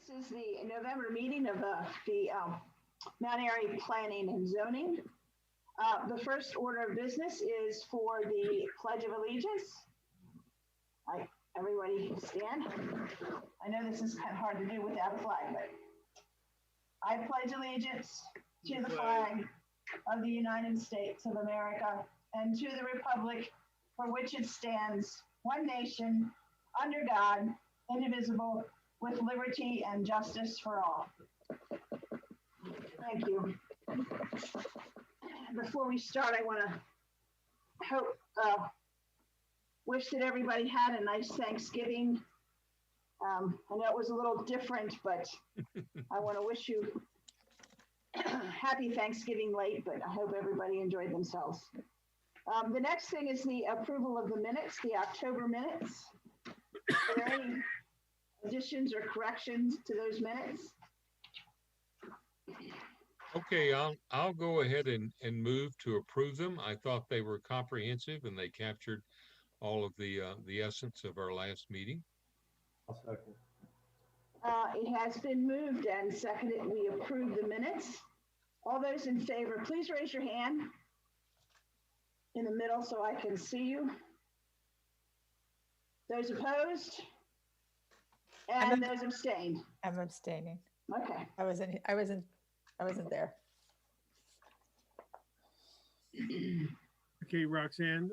This is the November meeting of the Mount Airy Planning and Zoning. The first order of business is for the Pledge of Allegiance. Everybody stand. I know this is kind of hard to do without a flag, but I pledge allegiance to the flag of the United States of America and to the republic for which it stands, one nation, under God, indivisible, with liberty and justice for all. Thank you. Before we start, I want to wish that everybody had a nice Thanksgiving. I know it was a little different, but I want to wish you happy Thanksgiving late, but I hope everybody enjoyed themselves. The next thing is the approval of the minutes, the October minutes. Are there any additions or corrections to those minutes? Okay, I'll go ahead and move to approve them. I thought they were comprehensive and they captured all of the essence of our last meeting. I'll second. It has been moved and seconded. We approve the minutes. All those in favor, please raise your hand in the middle so I can see you. Those opposed? And those abstained? I'm abstaining. Okay. I wasn't there. Okay, Roxanne,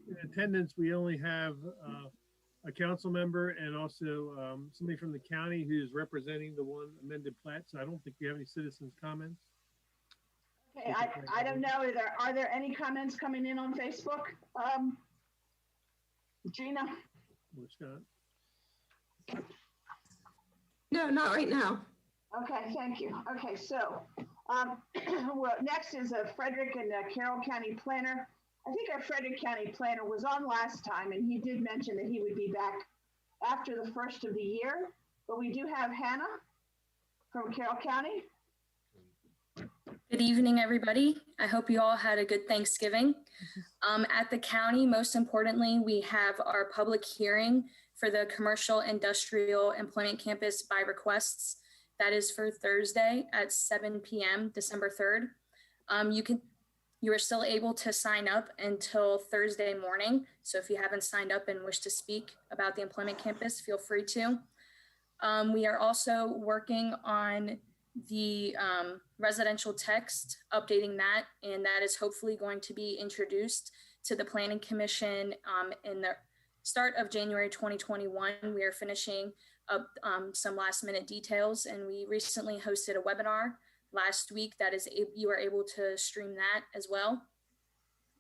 in attendance, we only have a council member and also somebody from the county who's representing the one amended plat. So I don't think we have any citizens' comments. Okay, I don't know. Are there any comments coming in on Facebook? Gina? Or Scott? No, not right now. Okay, thank you. Okay, so well, next is Frederick and Carroll County Planner. I think our Frederick County Planner was on last time, and he did mention that he would be back after the first of the year. But we do have Hannah from Carroll County. Good evening, everybody. I hope you all had a good Thanksgiving. At the county, most importantly, we have our public hearing for the Commercial Industrial Employment Campus by requests. That is for Thursday at 7 p.m., December 3rd. You are still able to sign up until Thursday morning. So if you haven't signed up and wish to speak about the employment campus, feel free to. We are also working on the residential text, updating that, and that is hopefully going to be introduced to the Planning Commission in the start of January 2021. We are finishing up some last minute details, and we recently hosted a webinar last week that is you are able to stream that as well.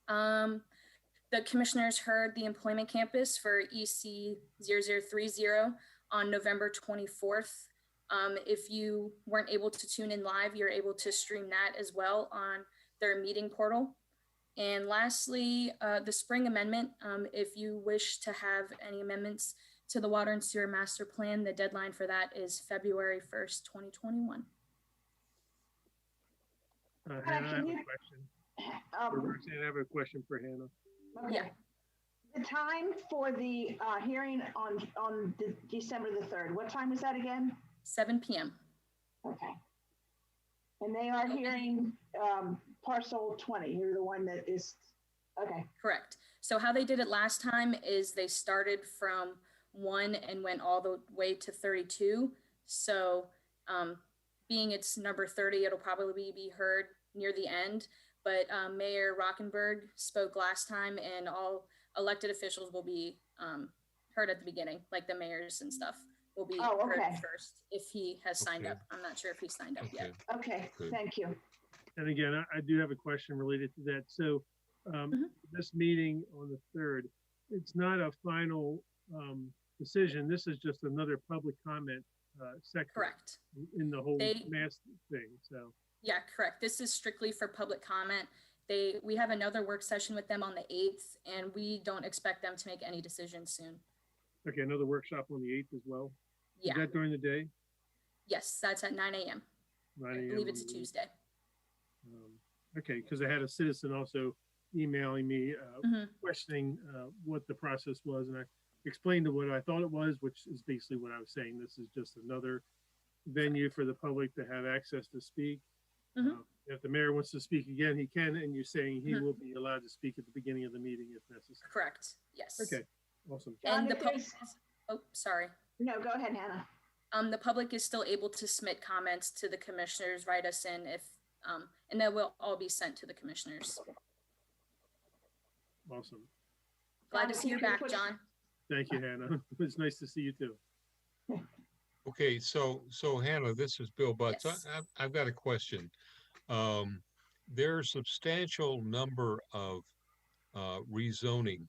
The commissioners heard the employment campus for EC 0030 on November 24th. If you weren't able to tune in live, you're able to stream that as well on their meeting portal. And lastly, the spring amendment, if you wish to have any amendments to the water and sewer master plan, the deadline for that is February 1st, 2021. Hannah, I have a question. Roxanne, I have a question for Hannah. Okay. Yeah. The time for the hearing on December the 3rd, what time was that again? 7 p.m. Okay. And they are hearing parcel 20. You're the one that is, okay. Correct. So how they did it last time is they started from 1 and went all the way to 32. So being it's number 30, it'll probably be heard near the end. But Mayor Rockenberg spoke last time, and all elected officials will be heard at the beginning, like the mayors and stuff will be heard first if he has signed up. I'm not sure if he's signed up yet. Okay, thank you. And again, I do have a question related to that. So this meeting on the 3rd, it's not a final decision. This is just another public comment section. Correct. In the whole mass thing. So yeah, correct. This is strictly for public comment. We have another work session with them on the 8th, and we don't expect them to make any decisions soon. Okay, another workshop on the 8th as well? Yeah. Is that during the day? Yes, that's at 9 a.m. 9 a.m. I believe it's a Tuesday. Okay, because I had a citizen also emailing me questioning what the process was, and explained what I thought it was, which is basically what I was saying. This is just another venue for the public to have access to speak. Mhm. If the mayor wants to speak again, he can, and you're saying he will be allowed to speak at the beginning of the meeting if necessary. Correct. Yes. Okay, awesome. John, And the if public, there's- oh, sorry. No, go ahead, Hannah. The public is still able to submit comments to the commissioners, write us in if, and that will all be sent to the commissioners. Awesome. Glad to John, see you if you back, could- John. Thank you, Hannah. It's nice to see you too. Okay, so Hannah, this is Bill Butts. Yes. I've got a question. There are a substantial number of rezoning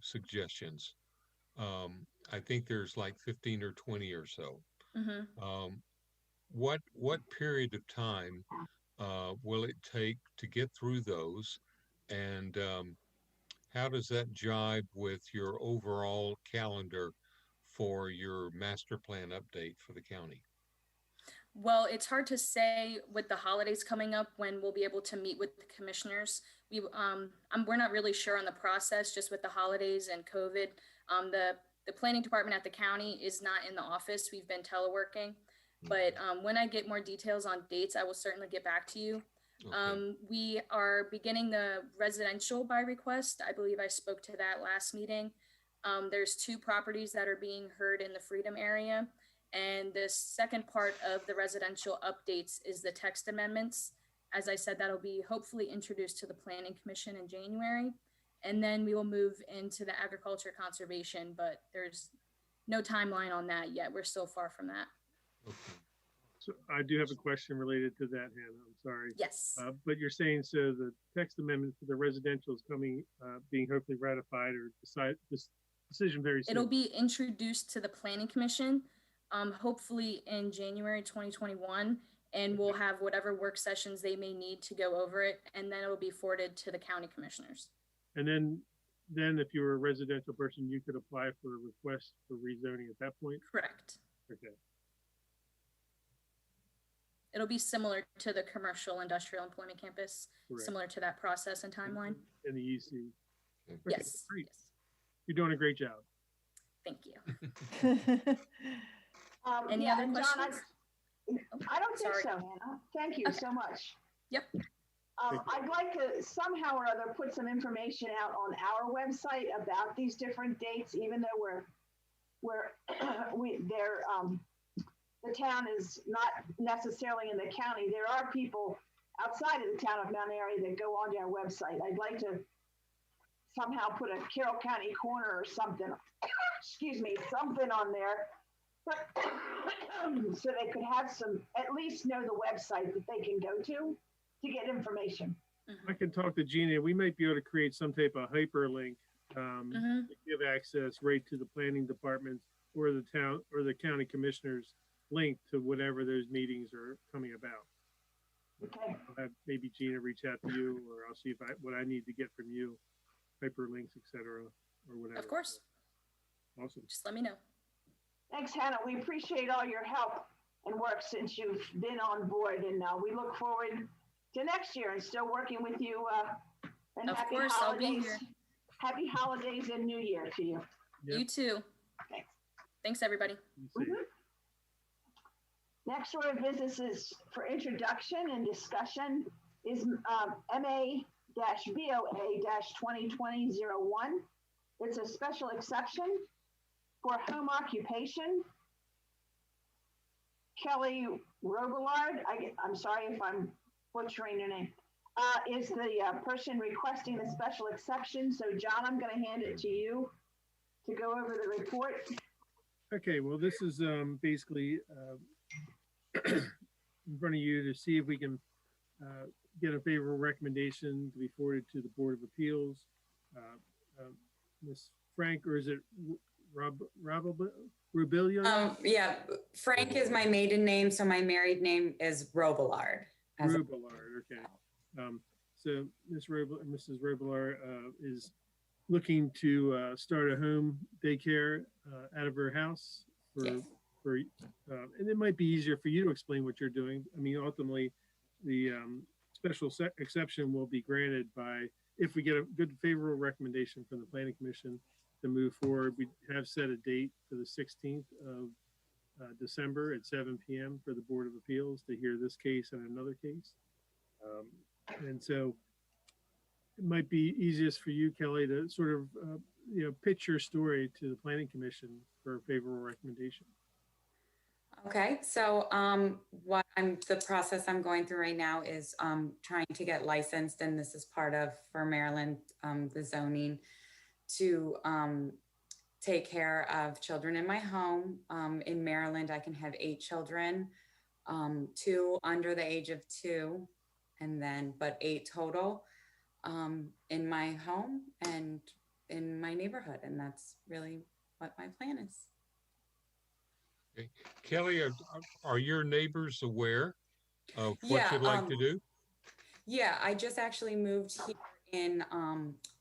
suggestions. I think there's like 15 or 20 or so. Mhm. What period of time will it take to get through those? And how does that jibe with your overall calendar for your master plan update for the county? Well, it's hard to say with the holidays coming up when we'll be able to meet with the commissioners. We're not really sure on the process just with the holidays and COVID. The planning department at the county is not in the office. We've been teleworking. But when I get more details on dates, I will certainly get back to you. Okay. We are beginning the residential by request. I believe I spoke to that last meeting. There's 2 properties that are being heard in the Freedom area. And the second part of the residential updates is the text amendments. As I said, that'll be hopefully introduced to the Planning Commission in January. And then we will move into the agriculture conservation, but there's no timeline on that yet. We're still far from that. Okay. So I do have a question related to that, Hannah. I'm sorry. Yes. But you're saying, so the text amendment for the residential is coming, being hopefully ratified or this decision very soon. It'll be introduced to the Planning Commission, hopefully in January 2021, and we'll have whatever work sessions they may need to go over it, and then it will be forwarded to the county commissioners. And then if you were a residential person, you could apply for a request for rezoning at that point? Correct. Okay. It'll be similar to the commercial industrial employment campus, Correct. similar to that process and timeline. In the EC. Okay, Yes. great. Yes. You're doing a great job. Thank you. Any Yeah, other and John, questions? I don't think Sorry. so, Hannah. Thank you Okay. so much. Yep. I'd like to somehow or other put some information out on our website about these different dates, even though the town is not necessarily in the county. There are people outside of the town of Mount Airy that go onto our website. I'd like to somehow put a Carroll County corner or something, excuse me, something on there, but so they could have at least know the website that they can go to get information. I can talk to Gina. We might be able to create some type of hyperlink Mhm. to give access right to the planning department or the town or the county commissioners link to whatever those meetings are coming about. Okay. I'll have maybe Gina reach out to you, or I'll see what I need to get from you, hyperlinks, etc., or whatever. Of course. Awesome. Just let me know. Thanks, Hannah. We appreciate all your help and work since you've been on board, and we look forward to next year and still working with you. And Of happy course, I'll be holidays. here. Happy holidays and New Year to you. Yep. You too. Thanks. Thanks, everybody. You see. Next order of business is for introduction and discussion is MA-BOA-2020-01. It's a special exception for home occupation. Kelly Robillard, I'm sorry if I'm butchering your name, is the person requesting the special exception. So John, I'm going to hand it to you to go over the report. Okay, well, this is basically in front of you to see if we can get a favorable recommendation to be forwarded to the Board of Appeals. Ms. Frank, or is it Rubilio? Yeah, Frank is my maiden name, so my married name is Robillard. Rubillard, okay. So Mrs. Robillard is looking to start a home daycare out of her house Yes. And it might be easier for you to explain what you're doing. I mean, ultimately, the special exception will be granted if we get a good favorable recommendation from the Planning Commission to move forward. We have set a date for the 16th of December at 7 p.m. for the Board of Appeals to hear this case and another case. And so it might be easiest for you, Kelly, to sort of, pitch your story to the Planning Commission for a favorable recommendation. Okay, so the process I'm going through right now is trying to get licensed, and this is part of, for Maryland, the zoning to take care of children in my home. In Maryland, I can have 8 children, 2 under the age of 2, but 8 total in my home and in my neighborhood, and that's really what my plan is. Okay. Kelly, are your neighbors aware of what Yeah, you'd like to do? Yeah, I just actually moved here in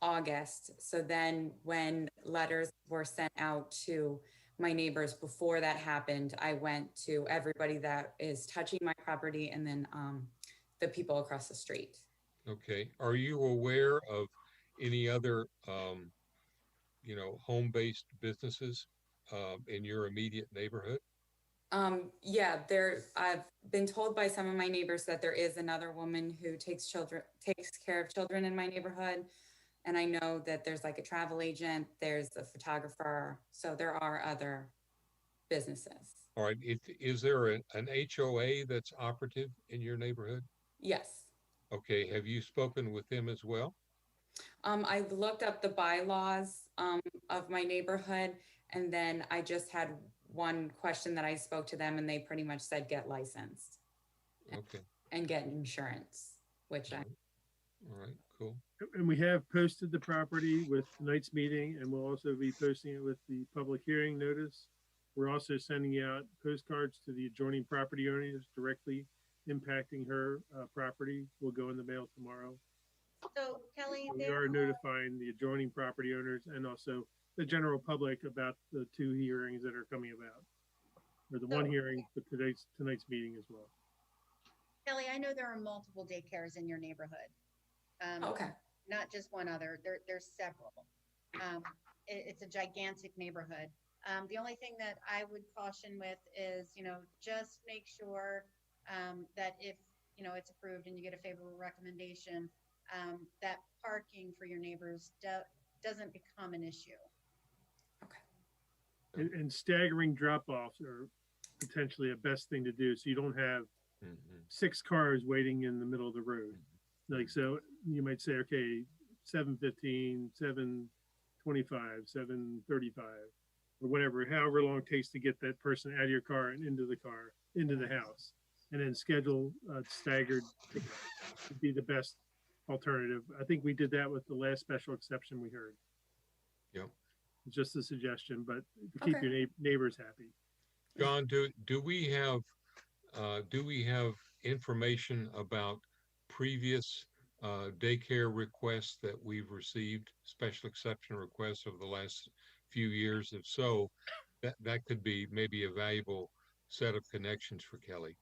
August. So then when letters were sent out to my neighbors before that happened, I went to everybody that is touching my property and then the people across the street. Okay. Are you aware of any other, home-based businesses in your immediate neighborhood? Yeah, I've been told by some of my neighbors that there is another woman who takes care of children in my neighborhood. And I know that there's like a travel agent, there's a photographer. So there are other businesses. All right. Is there an HOA that's operative in your neighborhood? Yes. Okay. Have you spoken with them as well? I've looked up the bylaws of my neighborhood, and then I just had one question that I spoke to them, and they pretty much said get licensed. Okay. And get insurance, which All right, cool. And we have posted the property with tonight's meeting, and we'll also be posting it with the public hearing notice. We're also sending out postcards to the adjoining property owners directly impacting her property. Will go in the mail tomorrow. So Kelly, We are notifying the adjoining property owners and also the general public about the 2 hearings that are coming about, or the 1 hearing for tonight's meeting as well. Kelly, I know there are multiple daycares in your neighborhood. okay. Not just one other. There's several. It's a gigantic neighborhood. The only thing that I would caution with is, just make sure that if it's approved and you get a favorable recommendation, that parking for your neighbors doesn't become an issue. And staggering drop-offs are potentially a best thing to do, so you don't have 6 cars waiting in the middle of the road. Like, so you might say, okay, 7:15, 7:25, 7:35, or whatever, however long it takes to get that person out of your car and into the house, and then schedule staggered pickup would be the best alternative. I think we did that with the last special exception we heard. Yep. It's just a suggestion, but to keep your neighbors happy. John, do we have information about previous daycare requests that we've received, special exception requests over the last few years? If so, that could be maybe a valuable set of connections for Kelly.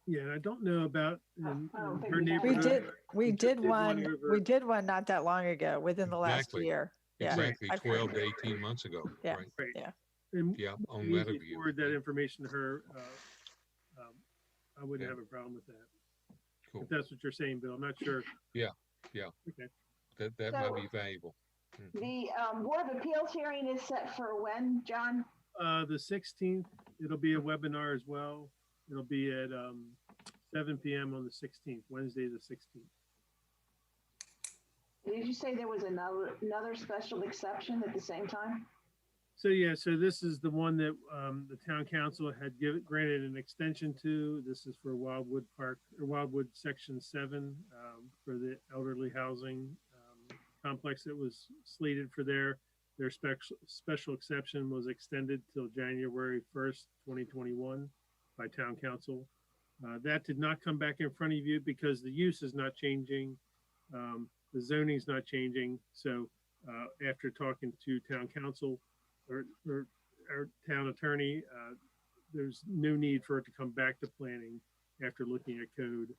Yeah, and I don't know about her We neighborhood. we did one not that long ago, within the last Exactly. year. Yeah, Exactly, I've heard 12 to 18 months ago. Yeah. Right. Right. Yeah. And Yeah, on we Meadowview. forward that information to her. I wouldn't Yeah. have a problem with that. Cool. If that's what you're saying, Bill, I'm not sure. Yeah. Okay. That So- might be valuable. The Board of Appeals hearing is set for when, John? The 16th, it'll be a webinar as well. It'll be at 7 p.m. on the 16th, Wednesday, the 16th. Did you say there was another special exception at the same time? So yeah, so this is the one that the town council had granted an extension to. This is for Wildwood Park, or Wildwood Section 7, for the elderly housing complex that was slated for their special exception was extended till January 1st, 2021 by town council. That did not come back in front of you because the use is not changing. The zoning is not changing. So after talking to town council or our town attorney, there's no need for it to come back to planning after looking at code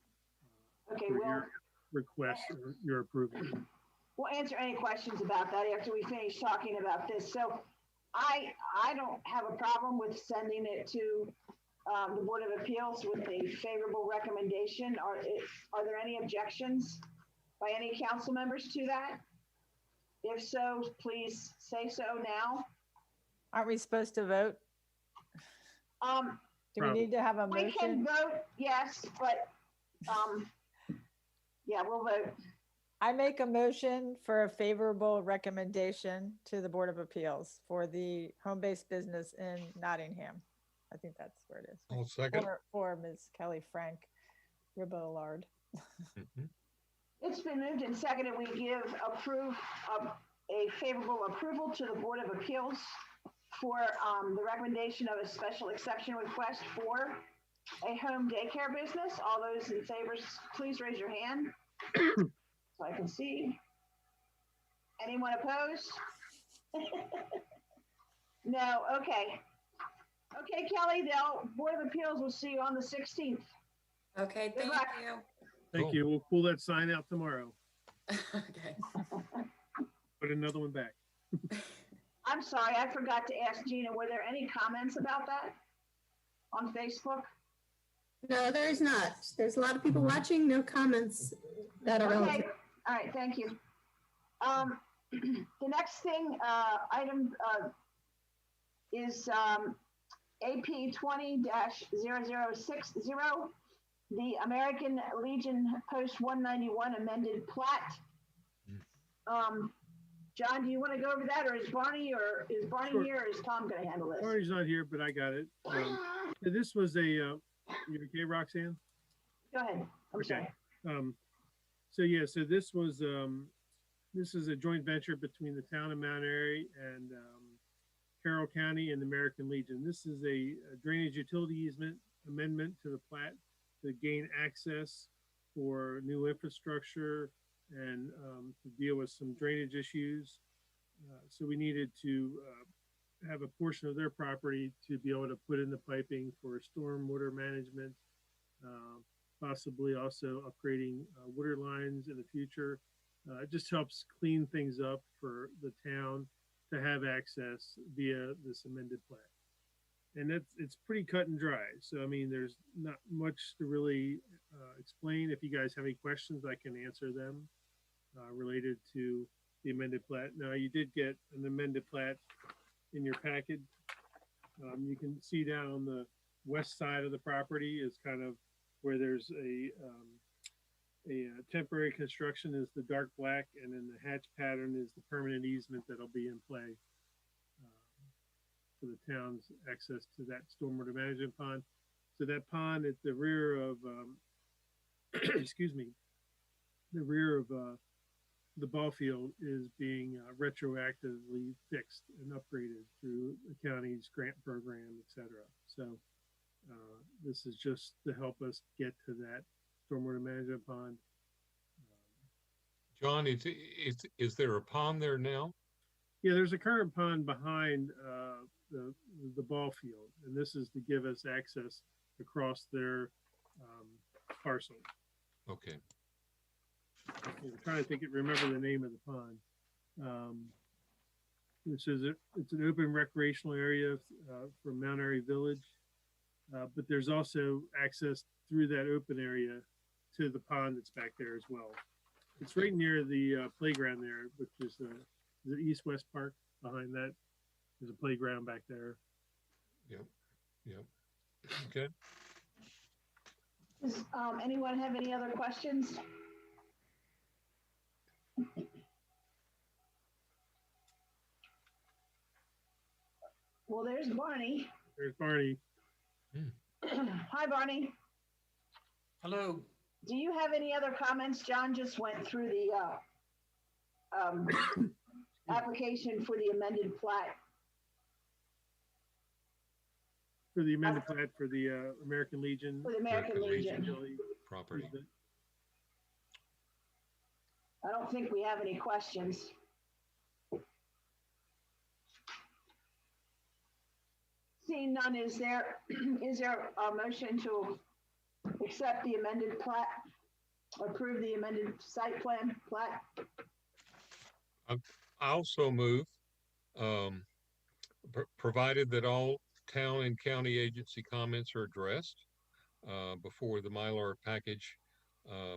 Okay, for well, your request or your approval. we'll answer any questions about that after we finish talking about this. So I don't have a problem with sending it to the Board of Appeals with a favorable recommendation. Are there any objections by any council members to that? If so, please say so now. Aren't we supposed to vote? Do we need to have a We can motion? vote, yes, but yeah, we'll vote. I make a motion for a favorable recommendation to the Board of Appeals for the home-based business in Nottingham. I think that's where it is. I'll second. For Ms. Kelly Frank Ribillard. Mhm. It's been moved and seconded. We give a favorable approval to the Board of Appeals for the recommendation of a special exception request for a home daycare business. All those in favor, please raise your hand so I can see. Anyone opposed? No, okay. Okay, Kelly, the Board of Appeals will see you on the 16th. Okay, Good thank luck. you. Thank Cool. you. We'll pull that sign out tomorrow. Okay. Put another one back. I'm sorry, I forgot to ask Gina, were there any comments about that on Facebook? No, there is not. There's a lot of people watching, no comments that are Okay, relevant. all right, thank you. The next thing, item is AP 20-0060, the American Legion Post 191 amended plat. John, do you want to go over that, or is Barney Sure. here, or is Tom going to handle this? Barney's not here, but I got it. This was a, you okay, Roxanne? Go ahead, I'm Okay. sorry. So yeah, so this was, this is a joint venture between the town of Mount Airy and Carroll County and the American Legion. This is a drainage utility easement amendment to the plat to gain access for new infrastructure and to deal with some drainage issues. So we needed to have a portion of their property to be able to put in the piping for storm water management, possibly also upgrading water lines in the future. It just helps clean things up for the town to have access via this amended plat. And it's pretty cut and dry. So, I mean, there's not much to really explain. If you guys have any questions, I can answer them related to the amended plat. Now, you did get an amended plat in your packet. You can see down on the west side of the property is kind of where there's a temporary construction is the dark black, and then the hatch pattern is the permanent easement that'll be in play for the town's access to that stormwater management pond. So that pond at the rear of, excuse me, the rear of the ball field is being retroactively fixed and upgraded through the county's grant program, et cetera. So this is just to help us get to that stormwater management pond. John, is there a pond there now? Yeah, there's a current pond behind the ball field, and this is to give us access across their parcel. Okay. I'm trying to remember the name of the pond. This is it's an open recreational area for Mount Airy Village, but there's also access through that open area to the pond that's back there as well. It's right near the playground there, which is the East-West Park. Behind that, there's a playground back there. Yep. Okay. Does anyone have any other questions? Well, there's Barney. There's Barney. Hi, Barney. Hello. Do you have any other comments? John just went through the application for the amended plat. For the amended plat for the American Legion. For the American Legion. Property. I don't think we have any questions. Seeing none, is there a motion to accept the amended plat, approve the amended site plan plat? I also move, um, provided that all town and county agency comments are addressed before the Mylar package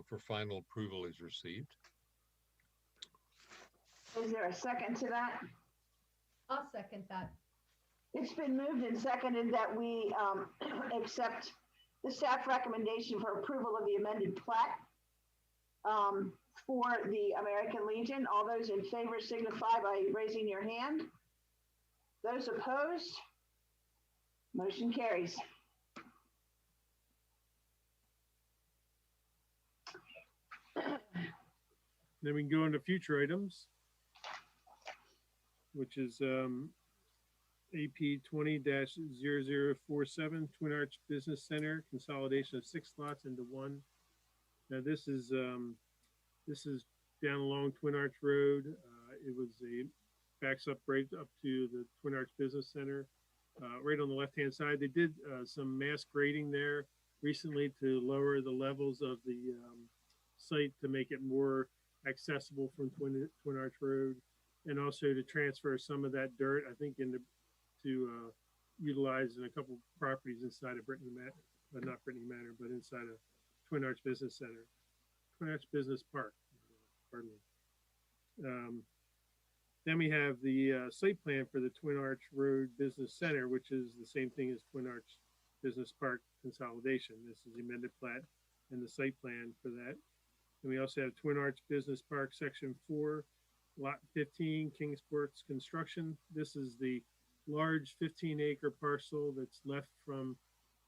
for final approval is received. Is there a second to that? I'll second that. It's been moved and seconded that we accept the staff recommendation for approval of the amended plat for the American Legion. All those in favor signify by raising your hand. Those opposed, motion carries. Then we can go into future items, which is AP 20-0047 Twin Arch Business Center, consolidation of 6 lots into 1. Now this is down along Twin Arch Road. It was backs up right up to the Twin Arch Business Center. Right on the left-hand side, they did some mass grading there recently to lower the levels of the site to make it more accessible from Twin Arch Road, and also to transfer some of that dirt, I think, to utilize in a couple properties inside of Brittany Manor, not Brittany Manor, but inside of Twin Arch Business Center, Twin Arch Business Park, pardon me. Then we have the site plan for the Twin Arch Road Business Center, which is the same thing as Twin Arch Business Park consolidation. This is the amended plat and the site plan for that. And we also have Twin Arch Business Park, Section 4, Lot 15, Kingsport's Construction. This is the large 15-acre parcel that's left from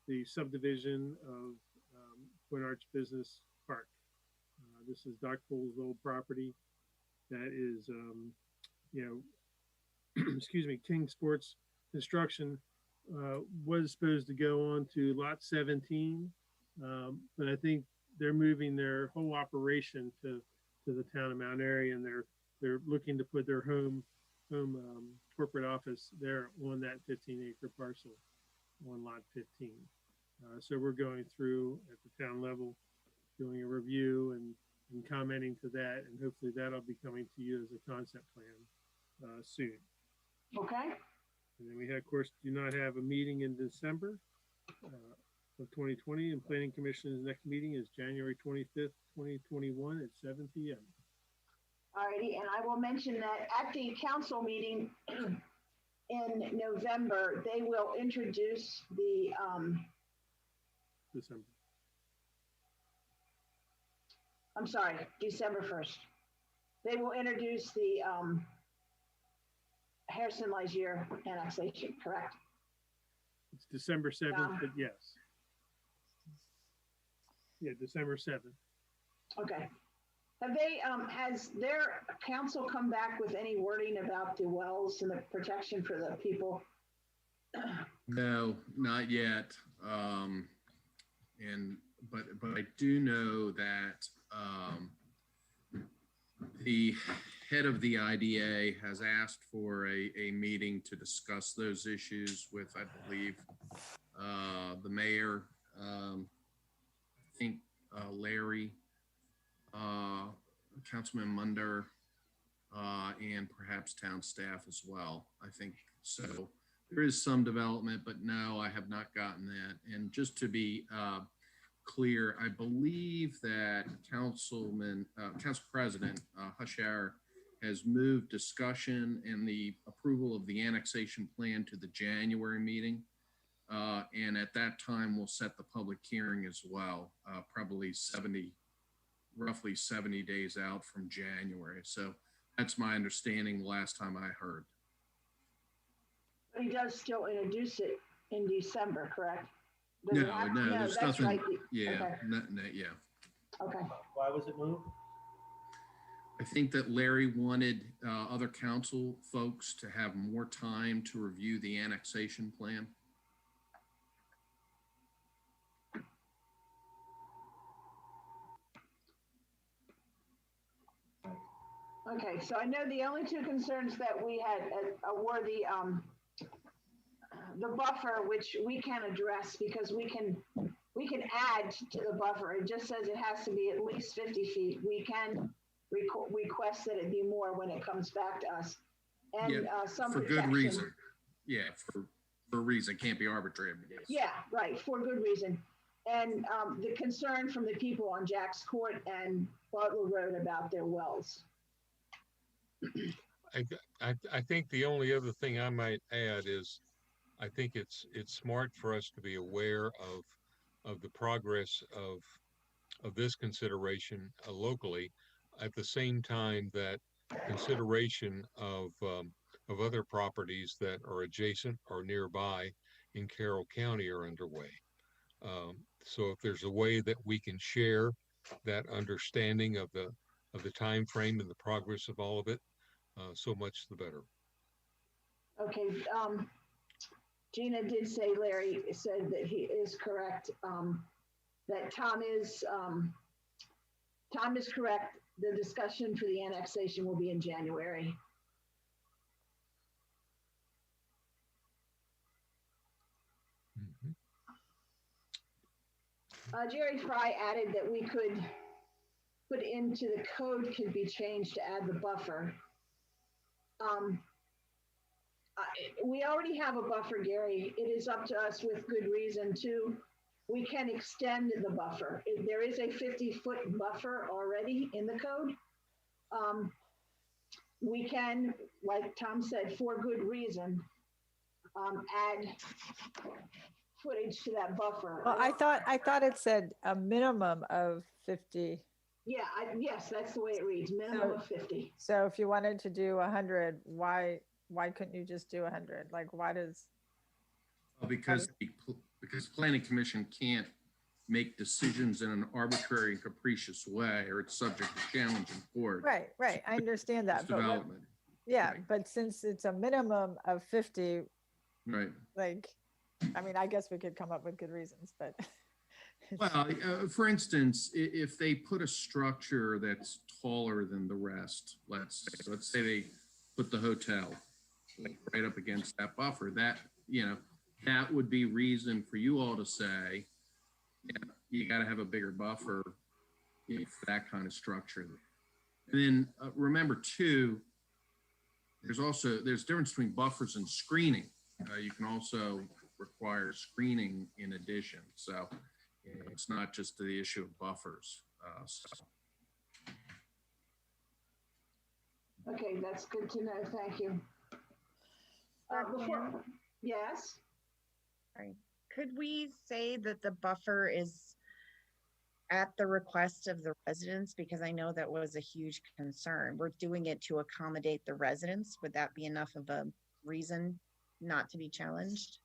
the subdivision of Twin Arch Business Park. This is Doc Pool's old property. That is, excuse me, Kingsport's Construction was supposed to go on to Lot 17, but I think they're moving their whole operation to the town of Mount Airy, and they're looking to put their home corporate office there on that 15-acre parcel on Lot 15. So we're going through at the town level, doing a review and commenting to that, and hopefully that'll be coming to you as a concept plan soon. Okay. And then we, of course, do not have a meeting in December of 2020, and Planning Commission's next meeting is January 25th, 2021 at 7 p.m. Alrighty, and I will mention that at the council meeting in November, they will introduce the December. I'm sorry, December 1st. They will introduce the Harrison Ligier annexation, correct? It's December 7th, but yes. Yeah, December 7th. Okay. Have they, has their council come back with any wording about the wells and the protection for the people? No, not yet. But I do know that the head of the IDA has asked for a meeting to discuss those issues with, I believe, the mayor, I think Larry, Councilman Munder, and perhaps town staff as well. I think so. There is some development, but no, I have not gotten that. And just to be clear, I believe that Council President Hushar has moved discussion and the approval of the annexation plan to the January meeting. And at that time, we'll set the public hearing as well, probably roughly 70 days out from January. So that's my understanding last time I heard. But he does still introduce it in December, correct? No, there's that's nothing. right. Yeah, Okay. yeah. Okay. Why was it moved? I think that Larry wanted other council folks to have more time to review the annexation plan. Okay, so I know the only two concerns that we had were the buffer, which we can address because we can add to the buffer. It just says it has to be at least 50 feet. We can request that it be more when it comes back to us. And Yeah, some for good protection. reason. Yeah, for a reason, can't be arbitrary. Yes. Yeah, right, for good reason. And the concern from the people on Jack's Court and Bartlett Road about their wells. I think the only other thing I might add is I think it's smart for us to be aware of the progress of this consideration locally, at the same time that consideration of other properties that are adjacent or nearby in Carroll County are underway. So if there's a way that we can share that understanding of the time frame and the progress of all of it, so much the better. Okay, Gina did say, Larry said that he is correct, that Tom is correct. The discussion for the annexation will be in January. Jerry Fry added that we could put into the code could be changed to add the buffer. We already have a buffer, Gary. It is up to us with good reason to, we can extend the buffer. There is a 50-foot buffer already in the code. We can, like Tom said, for good reason, add footage to that buffer. Well, I thought it said a minimum of 50. Yeah, yes, that's the way it reads, minimum of 50. So if you wanted to do 100, why couldn't you just do 100? Like, why does? Because Planning Commission can't make decisions in an arbitrary and capricious way, or it's subject to challenge in court. Right. I understand that. But Development. yeah, Right. but since it's a minimum of 50, Right. like, I mean, I guess we could come up with good reasons, but. Well, for instance, if they put a structure that's taller than the rest, let's say they put the hotel like right up against that buffer, that, that would be reason for you all to say, yeah, you got to have a bigger buffer for that kind of structure. And then remember too, there's difference between buffers and screening. You can also require screening in addition. So it's not just the issue of buffers. Okay, that's good to know. Thank you. Yes. Sorry. Could we say that the buffer is at the request of the residents? Because I know that was a huge concern. We're doing it to accommodate the residents. Would that be enough of a reason not to be challenged?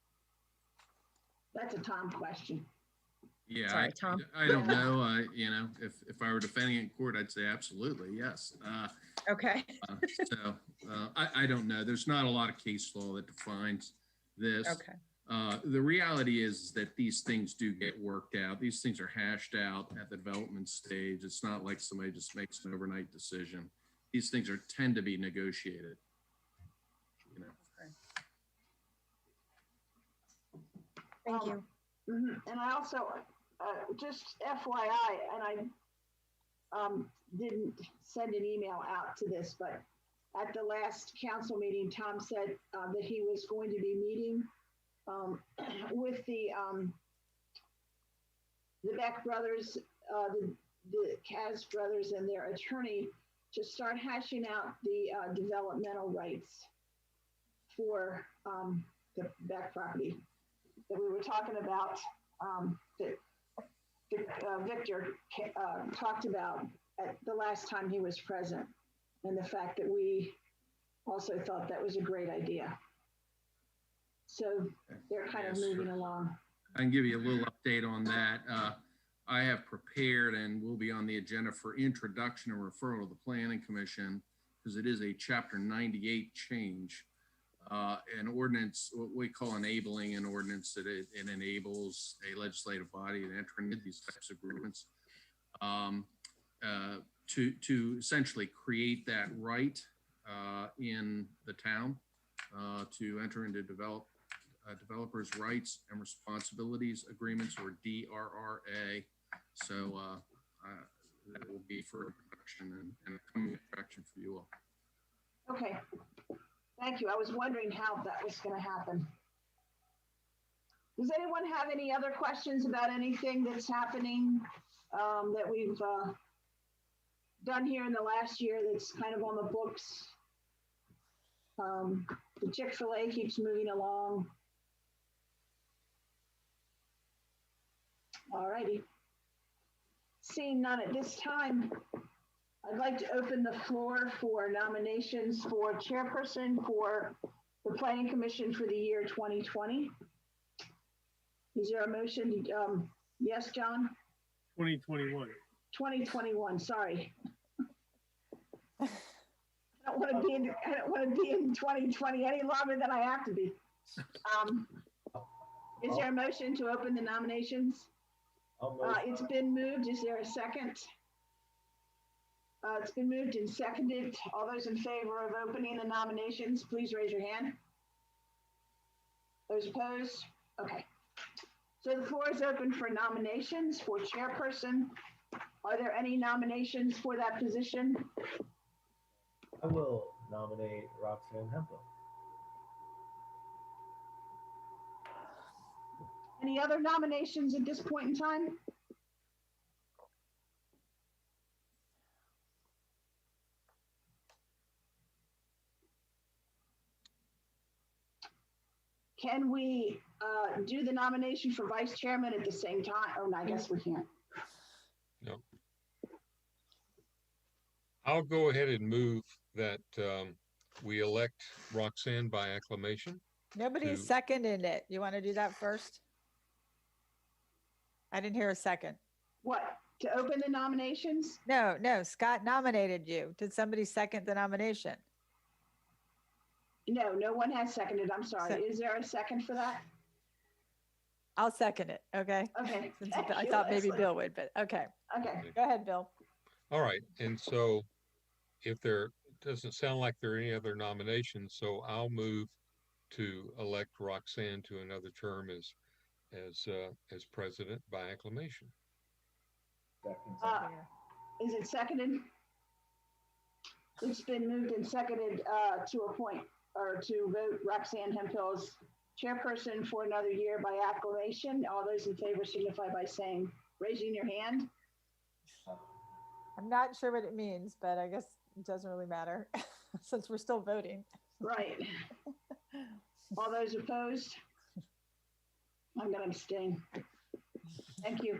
That's a Tom question. Yeah, Sorry, Tom. I don't know. If I were defending it in court, I'd say absolutely yes. Okay. I don't know. There's not a lot of case law that defines this. Okay. The reality is that these things do get worked out. These things are hashed out at the development stage. It's not like somebody just makes an overnight decision. These things tend to be negotiated. Okay. Thank you. And I also, just FYI, and I didn't send an email out to this, but at the last council meeting, Tom said that he was going to be meeting with the Beck brothers, the Kaz brothers and their attorney to start hashing out the developmental rights for the Beck property that we were talking about, that Victor talked about at the last time he was present, and the fact that we also thought that was a great idea. So they're kind of moving along. I can give you a little update on that. I have prepared and will be on the agenda for introduction and referral to the Planning Commission, because it is a Chapter 98 change. An ordinance, what we call enabling an ordinance, that it enables a legislative body to enter into these types of agreements to essentially create that right in the town to enter into developers' rights and responsibilities agreements, or DRRA. So that will be for production and a coming attraction for you all. Okay, thank you. I was wondering how that was going to happen. Does anyone have any other questions about anything that's happening that we've done here in the last year that's kind of on the books? The Chick-fil-A keeps moving along. All righty. Seeing none at this time, I'd like to open the floor for nominations for chairperson for the Planning Commission for the year 2020. Is there a motion? Yes, John? 2021. 2021, sorry. I don't want to be in 2020 any longer than I have to be. Is there a motion to open the nominations? It's been moved. Is there a second? It's been moved and seconded. All those in favor of opening the nominations, please raise your hand. Those opposed? Okay. So the floor is open for nominations for chairperson. Are there any nominations for that position? I will nominate Roxanne Hempel. Any other nominations at this point in time? Can we do the nomination for vice chairman at the same time? Oh, no, I guess we can't. No. I'll go ahead and move that we elect Roxanne by acclamation. Nobody's seconding it. You want to do that first? I didn't hear a second. What, to open the nominations? No, Scott nominated you. Did somebody second the nomination? No, no one has seconded. I'm sorry. Is there a second for that? I'll second it. Okay. Okay. I thought maybe Bill would, but okay. Okay. Go ahead, Bill. All right. And so if there doesn't sound like there are any other nominations, so I'll move to elect Roxanne to another term as president by acclamation. Is it seconded? It's been moved and seconded to appoint or to vote Roxanne Hempel as chairperson for another year by acclamation. All those in favor signify by raising your hand. I'm not sure what it means, but I guess it doesn't really matter since we're still voting. Right. All those opposed? I'm going to abstain. Thank you.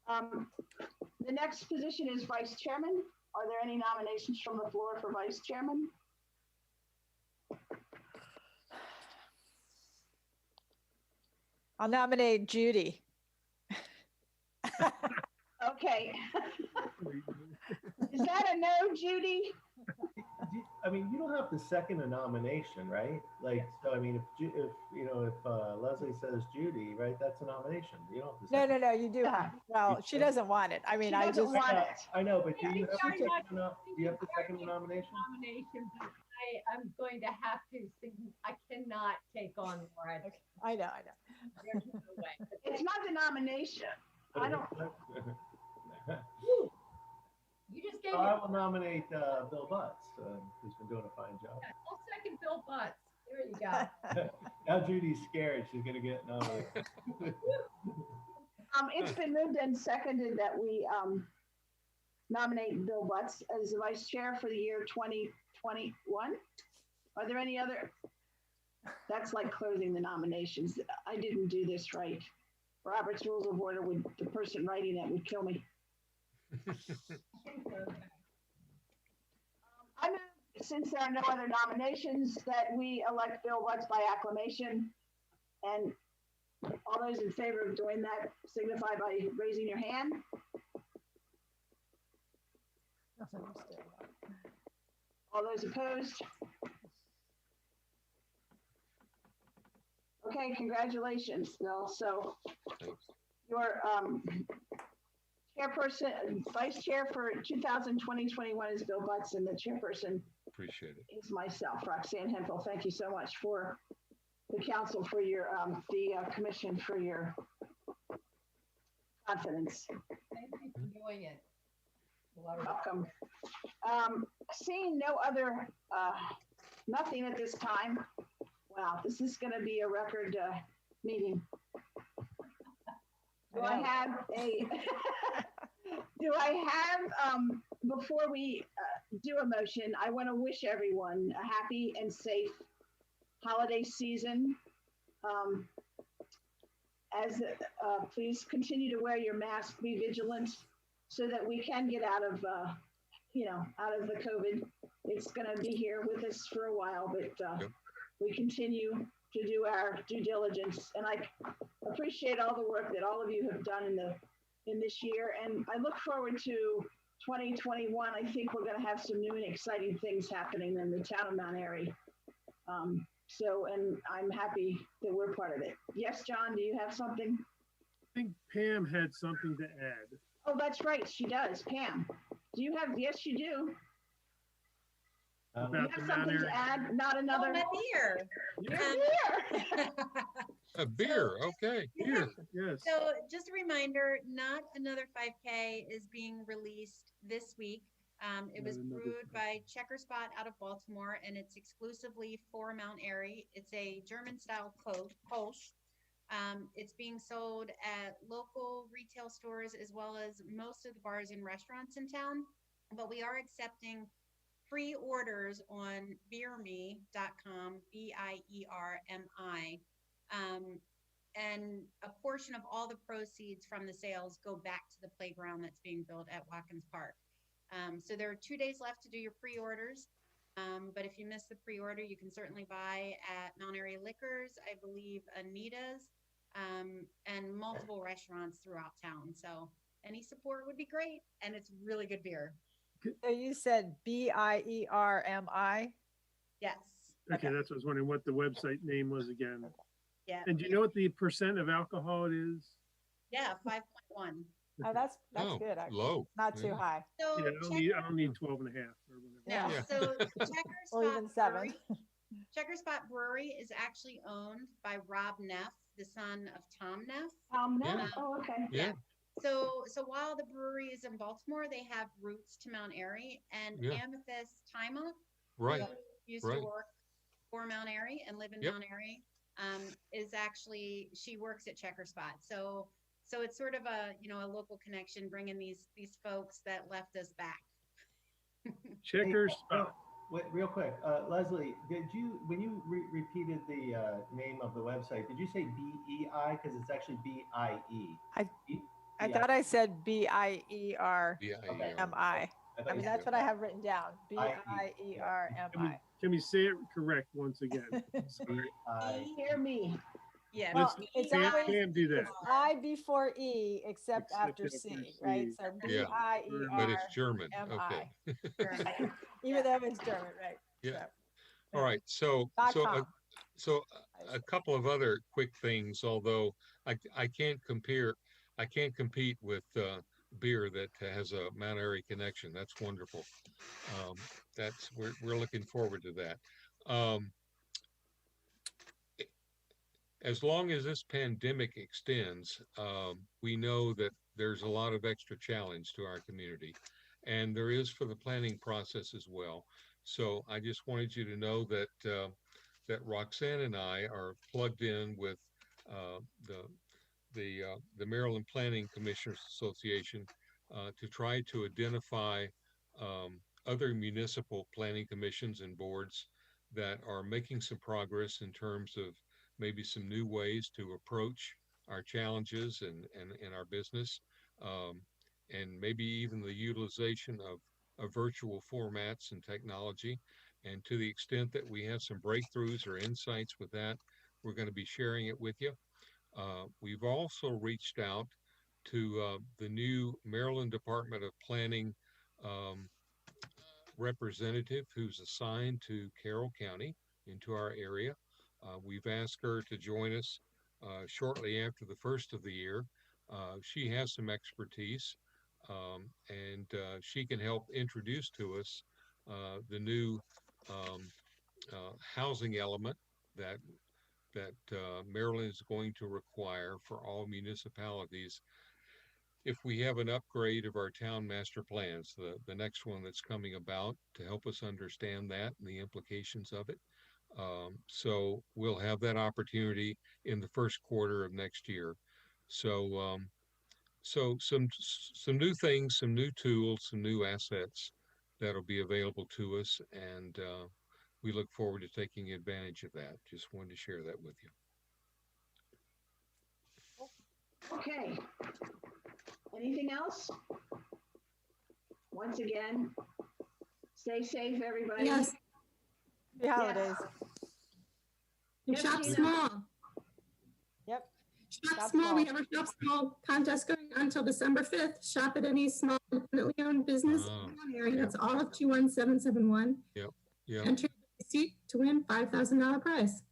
The next position is vice chairman. Are there any nominations from the floor for vice chairman? I'll nominate Judy. Okay. Is that a no, Judy? I mean, you don't have to second a nomination, right? Like, so I mean, if Leslie says Judy, right, that's a nomination. You don't have to second. No, you do have. Well, she doesn't want it. I mean, I just want it. I know, but do you have to second the nomination? But I'm going to have to. I cannot take on more. I know. There's no way. It's not the nomination. I don't. You just gave I will nominate Bill Butts, who's been doing a fine job. I'll second Bill Butts. There you go. Now Judy's scared she's going to get nominated. It's been moved and seconded that we nominate Bill Butts as the vice chair for the year 2021. Are there any other? That's like closing the nominations. I didn't do this right. Robert's Rules of Order the person writing it would kill me. I move, since there are no other nominations, that we elect Bill Butts by acclamation. And all those in favor of doing that signify by raising your hand. All those opposed? Okay, congratulations, Bill. So your chairperson, vice chair for 2020-21 is Bill Butts, and the chairperson Appreciate it. is myself, Roxanne Hempel. Thank you so much for the council, for your the commission for your confidence. Thank you for doing it. Welcome. Seeing no other, nothing at this time. Wow, this is going to be a record meeting. Do I have a, do I have, before we do a motion, I want to wish everyone a happy and safe holiday season. Please continue to wear your mask, be vigilant so that we can get out of, out of the COVID. It's going to be here with us for a while, but we continue to do our due diligence. And I appreciate all the work that all of you have done in this year. And I look forward to 2021. I think we're going to have some new and exciting things happening in the town of Mount Airy. And I'm happy that we're part of it. Yes, John, do you have something? I think Pam had something to add. Oh, that's right. She does. Pam, do you have, yes, you do. You About have the Mount something Airy. to add? Not another. Oh, my beer. Beer. A beer, okay. Yes, yes. So just a reminder, not another 5K is being released this week. It was Not another brewed by Checker Spot out of Baltimore, and it's exclusively for Mount Airy. It's a German-style Kolsch. It's being sold at local retail stores as well as most of the bars and restaurants in town. But we are accepting pre-orders on beerme.com, BIERMI. And a portion of all the proceeds from the sales go back to the playground that's being built at Watkins Park. So there are 2 days left to do your pre-orders. But if you miss the pre-order, you can certainly buy at Mount Airy Liquors, I believe Anita's, and multiple restaurants throughout town. So any support would be great. And it's really good beer. So you said BIERMI? Yes. Okay, that's what I was wondering what the website name was again. Yeah. And do you know what the percent of alcohol it is? Yeah, 5.1. Oh, that's Oh, good. Actually. low. Not too Yeah. high. So Yeah, I don't need 12 and a half or whatever. no, Yeah. so Checker Or Spot even 7. Brewery, Checker Spot Brewery is actually owned by Rob Neff, the son of Tom Neff. No. Yeah. Oh, okay. Yeah. So while the brewery is in Baltimore, they have roots to Mount Airy, and Yeah. Amethyst Tima, Right. who used Right. to work for Mount Airy and live in Yep. Mount Airy, is actually, she works at Checker Spot. So it's sort of a local connection, bringing these folks that left us back. Checkers. Wait, real quick, Leslie, when you repeated the name of the website, did you say BEI? Because it's actually BIE. I thought I said BIERMI. BIERMI. I mean, that's what I have written down. BIERMI. Can we say it correct once again? Sorry. Hear me. Yeah. Well, it's Pam, always Pam, do that. I before E except after C, right? So Yeah. But it's German. BIERMI. Okay. Even though it's German, right? Yeah. So, All right. So a couple of other quick things, although I can't compete with beer that has a Mount Airy connection. That's wonderful. We're looking forward to that. As long as this pandemic extends, we know that there's a lot of extra challenge to our community, and there is for the planning process as well. So I just wanted you to know that that Roxanne and I are plugged in with the Maryland Planning Commissioners Association to try to identify other municipal planning commissions and boards that are making some progress in terms of maybe some new ways to approach our challenges and our business, and maybe even the utilization of virtual formats and technology. And to the extent that we have some breakthroughs or insights with that, we're going to be sharing it with you. We've also reached out to the new Maryland Department of Planning representative who's assigned to Carroll County into our area. We've asked her to join us shortly after the first of the year. She has some expertise, and she can help introduce to us the new housing element that Maryland is going to require for all municipalities if we have an upgrade of our town master plans, the next one that's coming about, to help us understand that and the implications of it. So we'll have that opportunity in the first quarter of next year. So so some new things, some new tools, some new assets that'll be available to us, and we look forward to taking advantage of that. Just wanted to share that with you. Okay. Anything else? Once again, stay safe, everybody. Yes. Happy holidays. And shop Gina. small. Yep. Shop Shop small. small. We have a shop small contest going on until December 5th. Shop at any small independently owned business Oh, in the area. yeah. That's all of 21771. Yep. Enter the receipt to win $5,000 prize.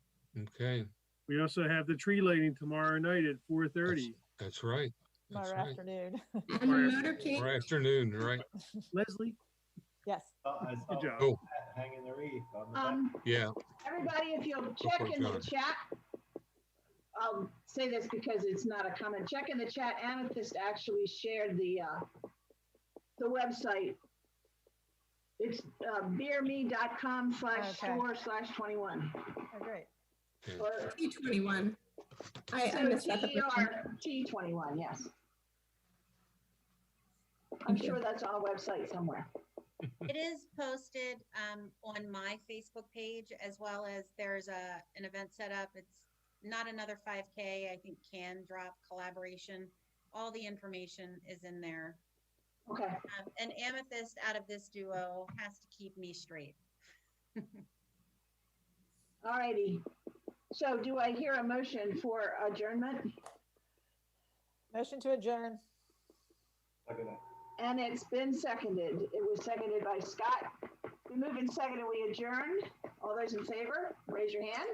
Okay. We also have the tree lighting tomorrow night at 4:30. That's right. That's Tomorrow right. afternoon. And the motorcade. Or afternoon, right? Leslie, Yes. I saw Good job. Oh, hanging the wreath on the back. yeah. Everybody, if you'll check for it, in the John. chat, I'll say this because it's not a comment. Check in the chat. Amethyst actually shared the website. It's beerme.com/store/21. Oh, great. Yeah. Or T21. I so missed that. TERT21, yes. I'm sure that's on a website somewhere. It is posted on my Facebook page, as well as there's an event set up. It's not another 5K. I think Can Drop collaboration. All the information is in there. Okay. And Amethyst out of this duo has to keep me straight. All righty. So do I hear a motion for adjournment? Motion to adjourn. And it's been seconded. It was seconded by Scott. We move and seconded, we adjourn. All those in favor, raise your hand.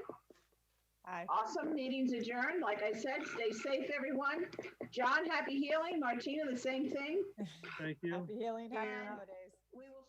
Aye. Awesome, meeting's adjourned. Like I said, stay safe, everyone. John, happy healing. Martina, the same thing. thank you. Happy healing. Happy And holidays. We will